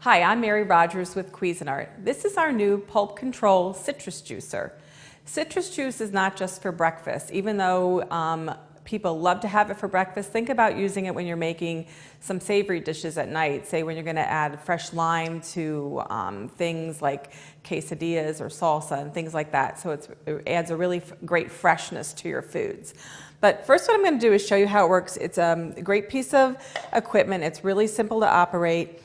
Hi, I'm Mary Rogers with Cuisinart. This is our new Pulp Control Citrus Juicer. Citrus juice is not just for breakfast. Even though people love to have it for breakfast, think about using it when you're making some savory dishes at night. Say when you're going to add fresh lime to things like quesadillas or salsa and things like that. So it adds a really great freshness to your foods. But first what I'm going to do is show you how it works. It's a great piece of equipment. It's really simple to operate.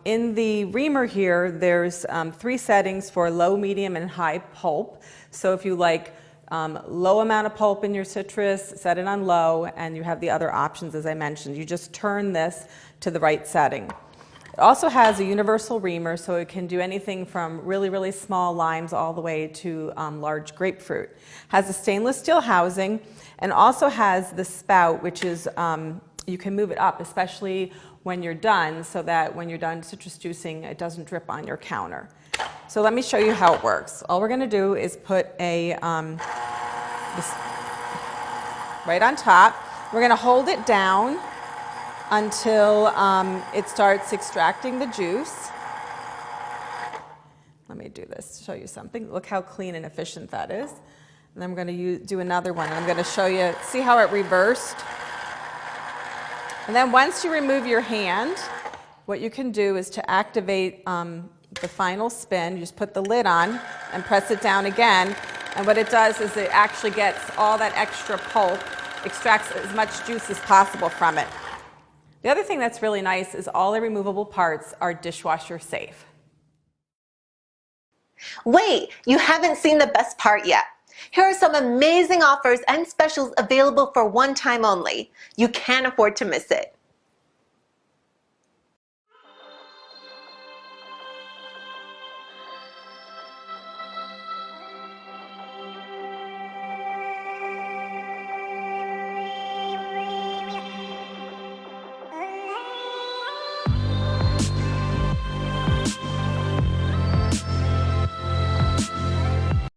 In the reamer here, there's 3 settings for low, medium, and high pulp. So if you like low amount of pulp in your citrus, set it on low, and you have the other options as I mentioned. You just turn this to the right setting. It also has a universal reamer, so it can do anything from really, really small limes all the way to large grapefruit. Has a stainless steel housing and also has the spout, which is, you can move it up, especially when you're done, so that when you're done citrus juicing, it doesn't drip on your counter. So let me show you how it works. All we're going to do is put this right on top. We're going to hold it down until it starts extracting the juice. Let me do this to show you something. Look how clean and efficient that is. And then I'm going to do another one. I'm going to show you, see how it reversed? And then once you remove your hand, what you can do is to activate the final spin. You just put the lid on and press it down again. And what it does is it actually gets all that extra pulp, extracts as much juice as possible from it. The other thing that's really nice is all the removable parts are dishwasher safe. Wait, you haven't seen the best part yet. Here are some amazing offers and specials available for one time only. You can't afford to miss it.